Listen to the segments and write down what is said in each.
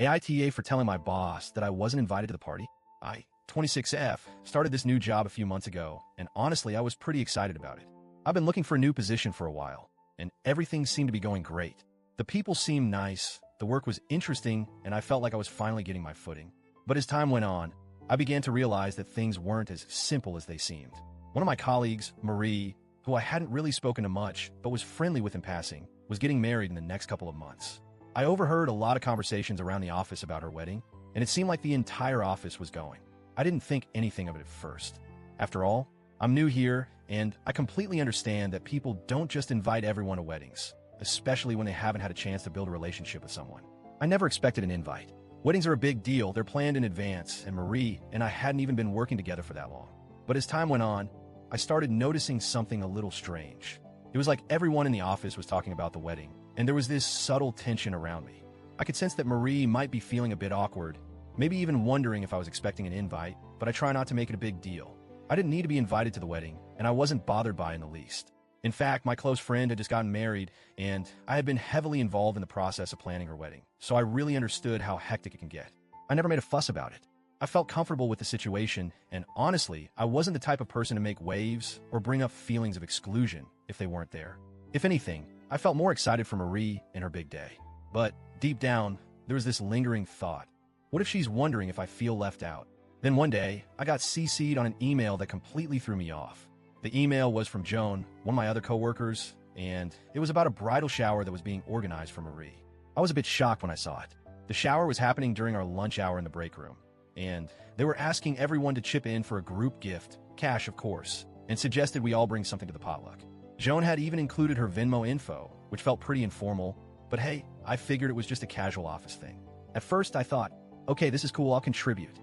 AITA for telling my boss that I wasn't invited to the party. I, 26F, started this new job a few months ago, and honestly, I was pretty excited about it. I've been looking for a new position for a while, and everything seemed to be going great. The people seemed nice, the work was interesting, and I felt like I was finally getting my footing. But as time went on, I began to realize that things weren't as simple as they seemed. One of my colleagues, Marie, who I hadn't really spoken to much, but was friendly with in passing, was getting married in the next couple of months. I overheard a lot of conversations around the office about her wedding, and it seemed like the entire office was going. I didn't think anything of it at first. After all, I'm new here, and I completely understand that people don't just invite everyone to weddings, especially when they haven't had a chance to build a relationship with someone. I never expected an invite. Weddings are a big deal, they're planned in advance, and Marie and I hadn't even been working together for that long. But as time went on, I started noticing something a little strange. It was like everyone in the office was talking about the wedding, and there was this subtle tension around me. I could sense that Marie might be feeling a bit awkward, maybe even wondering if I was expecting an invite, but I try not to make it a big deal. I didn't need to be invited to the wedding, and I wasn't bothered by it in the least. In fact, my close friend had just gotten married, and I had been heavily involved in the process of planning her wedding, so I really understood how hectic it can get. I never made a fuss about it. I felt comfortable with the situation, and honestly, I wasn't the type of person to make waves or bring up feelings of exclusion if they weren't there. If anything, I felt more excited for Marie and her big day. But deep down, there was this lingering thought. What if she's wondering if I feel left out? Then one day, I got CC'd on an email that completely threw me off. The email was from Joan, one of my other coworkers, and it was about a bridal shower that was being organized for Marie. I was a bit shocked when I saw it. The shower was happening during our lunch hour in the break room, and they were asking everyone to chip in for a group gift, cash of course, and suggested we all bring something to the potluck. Joan had even included her Venmo info, which felt pretty informal, but hey, I figured it was just a casual office thing. At first, I thought, okay, this is cool, I'll contribute.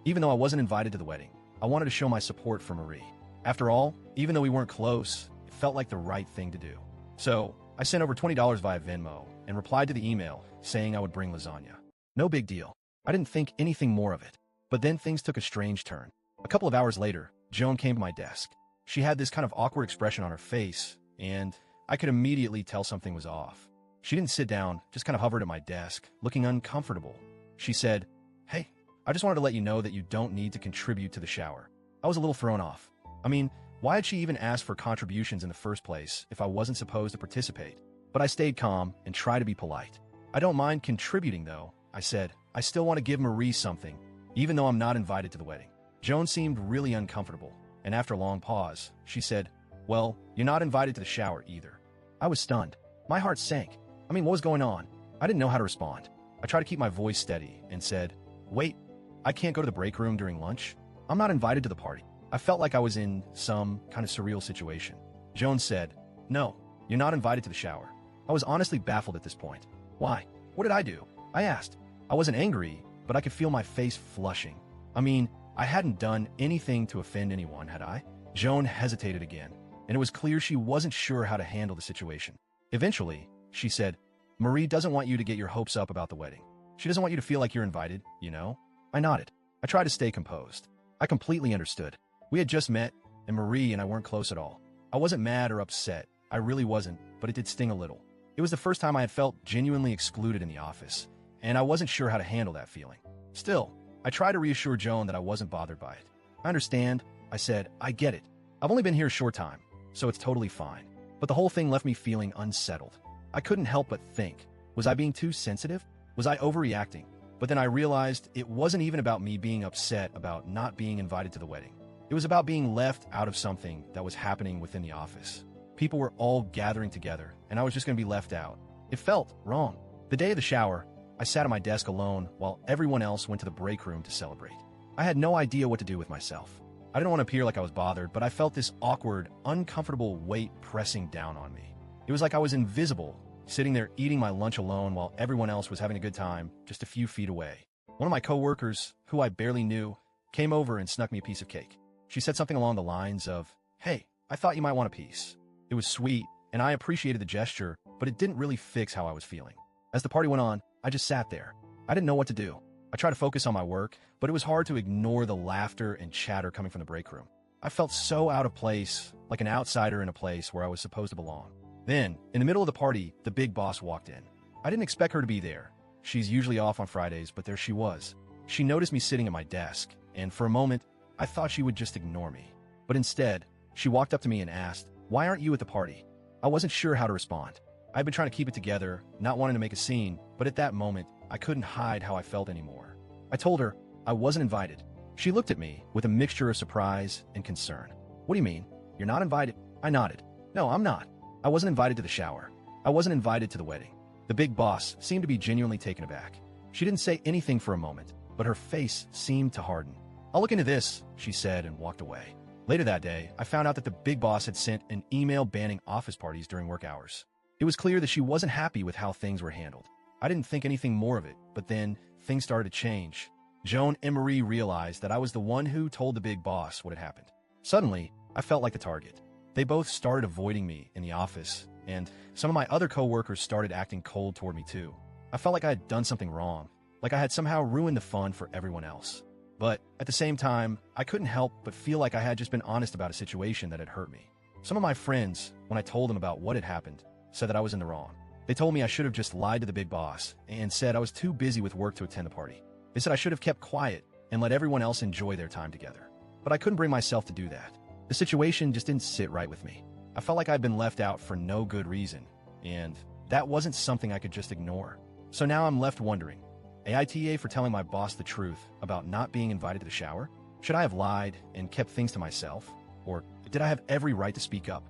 Even though I wasn't invited to the wedding, I wanted to show my support for Marie. After all, even though we weren't close, it felt like the right thing to do. So, I sent over $20 via Venmo and replied to the email saying I would bring lasagna. No big deal. I didn't think anything more of it. But then things took a strange turn. A couple of hours later, Joan came to my desk. She had this kind of awkward expression on her face, and I could immediately tell something was off. She didn't sit down, just kind of hovered at my desk, looking uncomfortable. She said, "Hey, I just wanted to let you know that you don't need to contribute to the shower." I was a little thrown off. I mean, why had she even asked for contributions in the first place if I wasn't supposed to participate? But I stayed calm and tried to be polite. "I don't mind contributing, though," I said. "I still want to give Marie something, even though I'm not invited to the wedding." Joan seemed really uncomfortable, and after a long pause, she said, "Well, you're not invited to the shower either." I was stunned. My heart sank. I mean, what was going on? I didn't know how to respond. I tried to keep my voice steady and said, "Wait, I can't go to the break room during lunch? I'm not invited to the party." I felt like I was in some kind of surreal situation. Joan said, "No, you're not invited to the shower." I was honestly baffled at this point. "Why? What did I do?" I asked. I wasn't angry, but I could feel my face flushing. I mean, I hadn't done anything to offend anyone, had I? Joan hesitated again, and it was clear she wasn't sure how to handle the situation. Eventually, she said, "Marie doesn't want you to get your hopes up about the wedding. She doesn't want you to feel like you're invited, you know?" I nodded. I tried to stay composed. I completely understood. We had just met, and Marie and I weren't close at all. I wasn't mad or upset. I really wasn't, but it did sting a little. It was the first time I had felt genuinely excluded in the office, and I wasn't sure how to handle that feeling. Still, I tried to reassure Joan that I wasn't bothered by it. "I understand," I said. "I get it. I've only been here a short time, so it's totally fine." But the whole thing left me feeling unsettled. I couldn't help but think, was I being too sensitive? Was I overreacting? But then I realized it wasn't even about me being upset about not being invited to the wedding. It was about being left out of something that was happening within the office. People were all gathering together, and I was just going to be left out. It felt wrong. The day of the shower, I sat at my desk alone while everyone else went to the break room to celebrate. I had no idea what to do with myself. I didn't want to appear like I was bothered, but I felt this awkward, uncomfortable weight pressing down on me. It was like I was invisible, sitting there eating my lunch alone while everyone else was having a good time just a few feet away. One of my coworkers, who I barely knew, came over and snuck me a piece of cake. She said something along the lines of, "Hey, I thought you might want a piece." It was sweet, and I appreciated the gesture, but it didn't really fix how I was feeling. As the party went on, I just sat there. I didn't know what to do. I tried to focus on my work, but it was hard to ignore the laughter and chatter coming from the break room. I felt so out of place, like an outsider in a place where I was supposed to belong. Then, in the middle of the party, the big boss walked in. I didn't expect her to be there, She's usually off on Fridays, but there she was. She noticed me sitting at my desk, and for a moment, I thought she would just ignore me. But instead, she walked up to me and asked, "Why aren't you at the party?" I wasn't sure how to respond. I'd been trying to keep it together, not wanting to make a scene, but at that moment, I couldn't hide how I felt anymore. I told her I wasn't invited. She looked at me with a mixture of surprise and concern. "What do you mean? You're not invited?" I nodded. "No, I'm not. I wasn't invited to the shower. I wasn't invited to the wedding." The big boss seemed to be genuinely taken aback. She didn't say anything for a moment, but her face seemed to harden. "I'll look into this," she said and walked away. Later that day, I found out that the big boss had sent an email banning office parties during work hours. It was clear that she wasn't happy with how things were handled. I didn't think anything more of it, but then things started to change. Joan and Marie realized that I was the one who told the big boss what had happened. Suddenly, I felt like the target. They both started avoiding me in the office, and some of my other coworkers started acting cold toward me too. I felt like I had done something wrong, like I had somehow ruined the fun for everyone else. But at the same time, I couldn't help but feel like I had just been honest about a situation that had hurt me. Some of my friends, when I told them about what had happened, said that I was in the wrong. They told me I should have just lied to the big boss and said I was too busy with work to attend the party. They said I should have kept quiet and let everyone else enjoy their time together. But I couldn't bring myself to do that. The situation just didn't sit right with me. I felt like I'd been left out for no good reason, and that wasn't something I could just ignore. So now I'm left wondering, AITA for telling my boss the truth about not being invited to the shower? Should I have lied and kept things to myself? Or did I have every right to speak up?